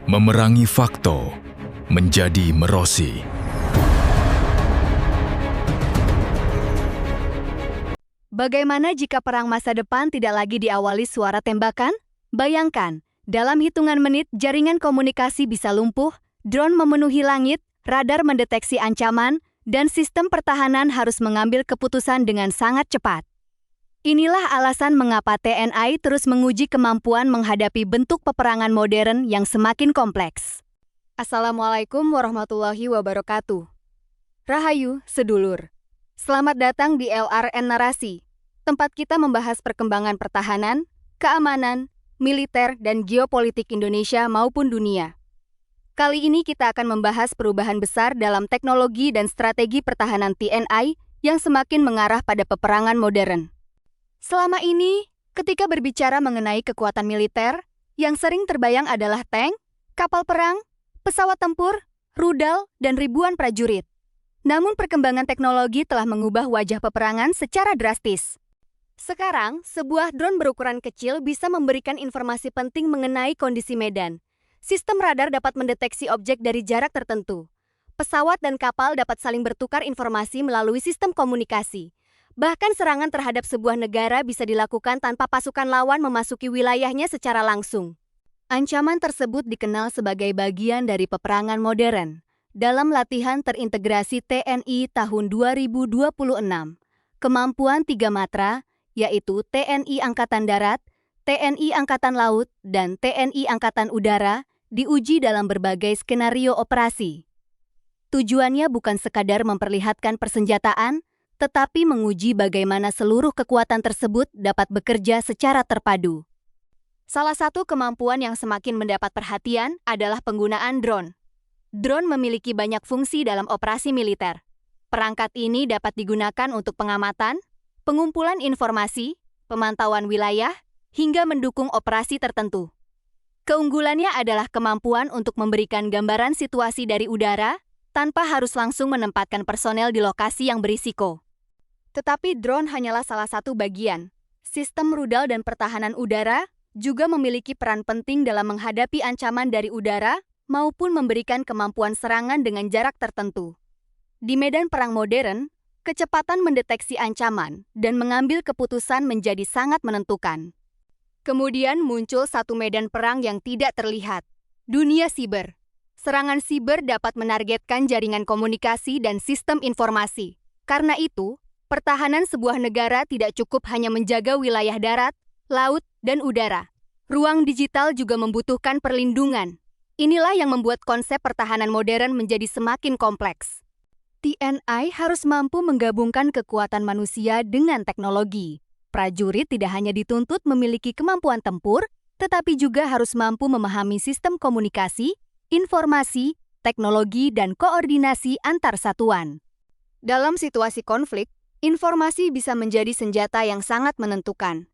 Memerangi Fakto menjadi Merosi. Bagaimana jika perang masa depan tidak lagi diawali suara tembakan? Bayangkan, dalam hitungan menit jaringan komunikasi bisa lumpuh, drone memenuhi langit, radar mendeteksi ancaman, dan sistem pertahanan harus mengambil keputusan dengan sangat cepat. Inilah alasan mengapa TNI terus menguji kemampuan menghadapi bentuk peperangan modern yang semakin kompleks. Assalamualaikum warahmatullahi wabarakatuh. Rahayu, sedulur. Selamat datang di LRN Narasi, tempat kita membahas perkembangan pertahanan, keamanan, militer, dan geopolitik Indonesia maupun dunia. Kali ini kita akan membahas perubahan besar dalam teknologi dan strategi pertahanan TNI yang semakin mengarah pada peperangan modern. Selama ini, ketika berbicara mengenai kekuatan militer, yang sering terbayang adalah tank, kapal perang, pesawat tempur, rudal, dan ribuan prajurit. Namun perkembangan teknologi telah mengubah wajah peperangan secara drastis. Sekarang, sebuah drone berukuran kecil bisa memberikan informasi penting mengenai kondisi medan. Sistem radar dapat mendeteksi objek dari jarak tertentu. Pesawat dan kapal dapat saling bertukar informasi melalui sistem komunikasi. Bahkan serangan terhadap sebuah negara bisa dilakukan tanpa pasukan lawan memasuki wilayahnya secara langsung. Ancaman tersebut dikenal sebagai bagian dari peperangan modern. Dalam latihan terintegrasi TNI tahun 2026, kemampuan 3 matra, yaitu TNI Angkatan Darat, TNI Angkatan Laut, dan TNI Angkatan Udara, diuji dalam berbagai skenario operasi. Tujuannya bukan sekadar memperlihatkan persenjataan, tetapi menguji bagaimana seluruh kekuatan tersebut dapat bekerja secara terpadu. Salah satu kemampuan yang semakin mendapat perhatian adalah penggunaan drone. Drone memiliki banyak fungsi dalam operasi militer. Perangkat ini dapat digunakan untuk pengamatan, pengumpulan informasi, pemantauan wilayah, hingga mendukung operasi tertentu. Keunggulannya adalah kemampuan untuk memberikan gambaran situasi dari udara tanpa harus langsung menempatkan personel di lokasi yang berisiko. Tetapi drone hanyalah salah satu bagian. Sistem rudal dan pertahanan udara juga memiliki peran penting dalam menghadapi ancaman dari udara maupun memberikan kemampuan serangan dengan jarak tertentu. Di medan perang modern, kecepatan mendeteksi ancaman dan mengambil keputusan menjadi sangat menentukan. Kemudian muncul satu medan perang yang tidak terlihat, dunia siber. Serangan siber dapat menargetkan jaringan komunikasi dan sistem informasi. Karena itu, pertahanan sebuah negara tidak cukup hanya menjaga wilayah darat, laut, dan udara. Ruang digital juga membutuhkan perlindungan. Inilah yang membuat konsep pertahanan modern menjadi semakin kompleks. TNI harus mampu menggabungkan kekuatan manusia dengan teknologi. Prajurit tidak hanya dituntut memiliki kemampuan tempur, tetapi juga harus mampu memahami sistem komunikasi, informasi, teknologi, dan koordinasi antar satuan. Dalam situasi konflik, informasi bisa menjadi senjata yang sangat menentukan.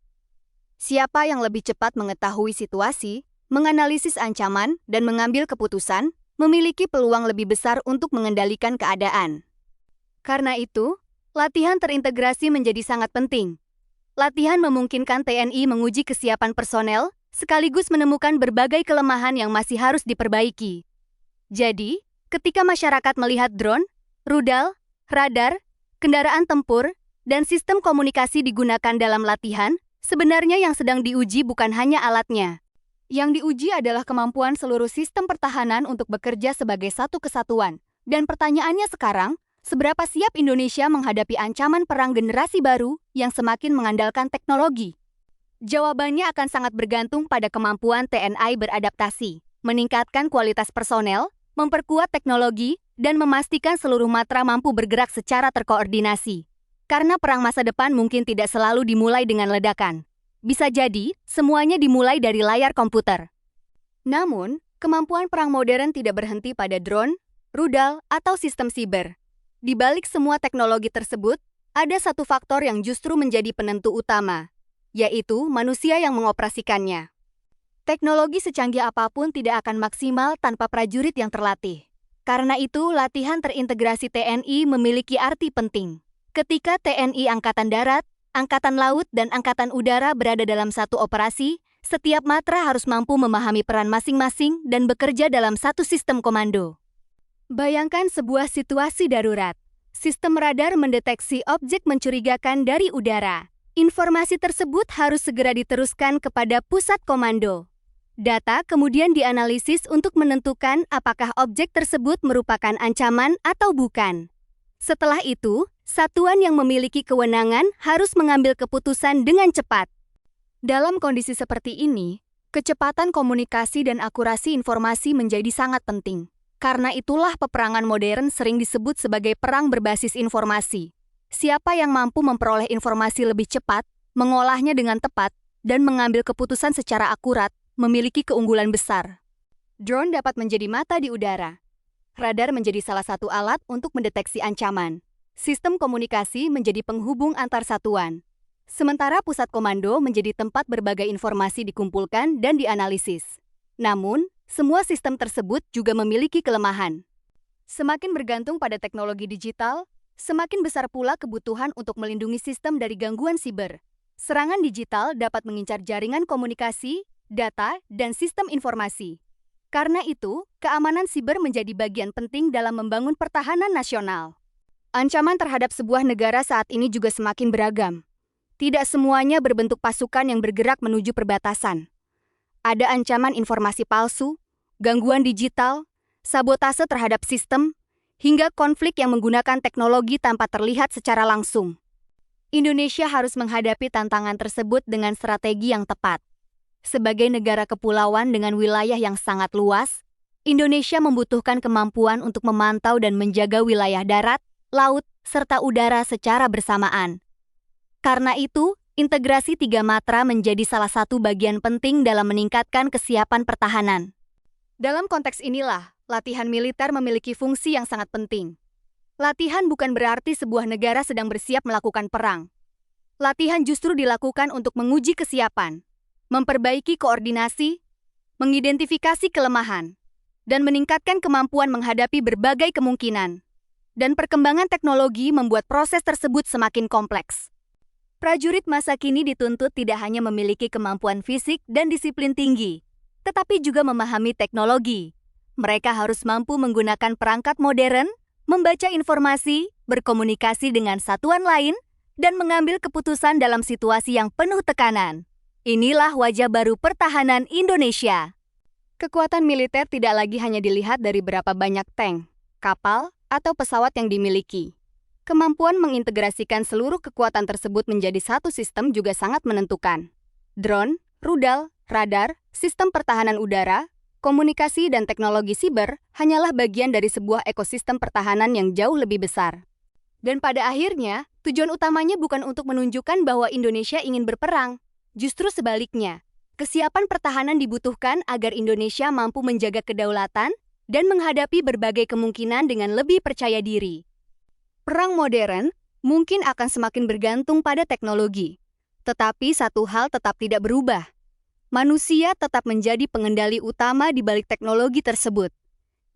Siapa yang lebih cepat mengetahui situasi, menganalisis ancaman, dan mengambil keputusan, memiliki peluang lebih besar untuk mengendalikan keadaan. Karena itu, latihan terintegrasi menjadi sangat penting. Latihan memungkinkan TNI menguji kesiapan personel, sekaligus menemukan berbagai kelemahan yang masih harus diperbaiki. Jadi, ketika masyarakat melihat drone, rudal, radar, kendaraan tempur, dan sistem komunikasi digunakan dalam latihan, sebenarnya yang sedang diuji bukan hanya alatnya. Yang diuji adalah kemampuan seluruh sistem pertahanan untuk bekerja sebagai satu kesatuan. Dan pertanyaannya sekarang, seberapa siap Indonesia menghadapi ancaman perang generasi baru yang semakin mengandalkan teknologi? Jawabannya akan sangat bergantung pada kemampuan TNI beradaptasi, meningkatkan kualitas personel, memperkuat teknologi, dan memastikan seluruh matra mampu bergerak secara terkoordinasi. Karena perang masa depan mungkin tidak selalu dimulai dengan ledakan. Bisa jadi, semuanya dimulai dari layar komputer. Namun, kemampuan perang modern tidak berhenti pada drone, rudal, atau sistem siber. Di balik semua teknologi tersebut, ada satu faktor yang justru menjadi penentu utama, yaitu manusia yang mengoperasikannya. Teknologi secanggih apapun tidak akan maksimal tanpa prajurit yang terlatih. Karena itu, latihan terintegrasi TNI memiliki arti penting. Ketika TNI Angkatan Darat, Angkatan Laut, dan Angkatan Udara berada dalam satu operasi, setiap matra harus mampu memahami peran masing-masing dan bekerja dalam satu sistem komando. Bayangkan sebuah situasi darurat. Sistem radar mendeteksi objek mencurigakan dari udara. Informasi tersebut harus segera diteruskan kepada pusat komando. Data kemudian dianalisis untuk menentukan apakah objek tersebut merupakan ancaman atau bukan. Setelah itu, satuan yang memiliki kewenangan harus mengambil keputusan dengan cepat. Dalam kondisi seperti ini, kecepatan komunikasi dan akurasi informasi menjadi sangat penting. Karena itulah peperangan modern sering disebut sebagai perang berbasis informasi. Siapa yang mampu memperoleh informasi lebih cepat, mengolahnya dengan tepat, dan mengambil keputusan secara akurat, memiliki keunggulan besar. Drone dapat menjadi mata di udara. Radar menjadi salah satu alat untuk mendeteksi ancaman. Sistem komunikasi menjadi penghubung antar satuan. Sementara pusat komando menjadi tempat berbagai informasi dikumpulkan dan dianalisis. Namun, semua sistem tersebut juga memiliki kelemahan. Semakin bergantung pada teknologi digital, semakin besar pula kebutuhan untuk melindungi sistem dari gangguan siber. Serangan digital dapat mengincar jaringan komunikasi, data, dan sistem informasi. Karena itu, keamanan siber menjadi bagian penting dalam membangun pertahanan nasional. Ancaman terhadap sebuah negara saat ini juga semakin beragam. Tidak semuanya berbentuk pasukan yang bergerak menuju perbatasan. Ada ancaman informasi palsu, gangguan digital, sabotase terhadap sistem, hingga konflik yang menggunakan teknologi tanpa terlihat secara langsung. Indonesia harus menghadapi tantangan tersebut dengan strategi yang tepat. Sebagai negara kepulauan dengan wilayah yang sangat luas, Indonesia membutuhkan kemampuan untuk memantau dan menjaga wilayah darat, laut, serta udara secara bersamaan. Karena itu, integrasi 3 matra menjadi salah satu bagian penting dalam meningkatkan kesiapan pertahanan. Dalam konteks inilah, latihan militer memiliki fungsi yang sangat penting. Latihan bukan berarti sebuah negara sedang bersiap melakukan perang. Latihan justru dilakukan untuk menguji kesiapan, memperbaiki koordinasi, mengidentifikasi kelemahan, dan meningkatkan kemampuan menghadapi berbagai kemungkinan. Dan perkembangan teknologi membuat proses tersebut semakin kompleks. Prajurit masa kini dituntut tidak hanya memiliki kemampuan fisik dan disiplin tinggi, tetapi juga memahami teknologi. Mereka harus mampu menggunakan perangkat modern, membaca informasi, berkomunikasi dengan satuan lain, dan mengambil keputusan dalam situasi yang penuh tekanan. Inilah wajah baru pertahanan Indonesia. Kekuatan militer tidak lagi hanya dilihat dari berapa banyak tank, kapal, atau pesawat yang dimiliki. Kemampuan mengintegrasikan seluruh kekuatan tersebut menjadi satu sistem juga sangat menentukan. Drone, rudal, radar, sistem pertahanan udara, komunikasi dan teknologi siber hanyalah bagian dari sebuah ekosistem pertahanan yang jauh lebih besar. Dan pada akhirnya, tujuan utamanya bukan untuk menunjukkan bahwa Indonesia ingin berperang. Justru sebaliknya, kesiapan pertahanan dibutuhkan agar Indonesia mampu menjaga kedaulatan dan menghadapi berbagai kemungkinan dengan lebih percaya diri. Perang modern mungkin akan semakin bergantung pada teknologi. Tetapi satu hal tetap tidak berubah. Manusia tetap menjadi pengendali utama di balik teknologi tersebut.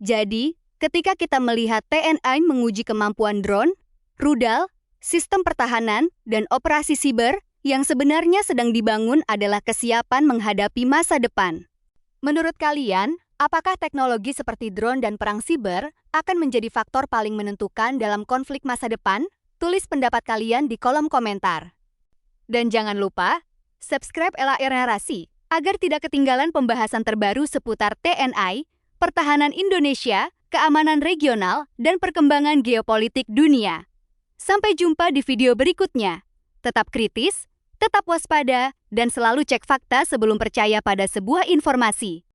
Jadi, ketika kita melihat TNI menguji kemampuan drone, rudal, sistem pertahanan, dan operasi siber, yang sebenarnya sedang dibangun adalah kesiapan menghadapi masa depan. Menurut kalian, apakah teknologi seperti drone dan perang siber akan menjadi faktor paling menentukan dalam konflik masa depan? Tulis pendapat kalian di kolom komentar. Dan jangan lupa, subscribe LAR Narasi agar tidak ketinggalan pembahasan terbaru seputar TNI, pertahanan Indonesia, keamanan regional, dan perkembangan geopolitik dunia. Sampai jumpa di video berikutnya. Tetap kritis, tetap waspada, dan selalu cek fakta sebelum percaya pada sebuah informasi.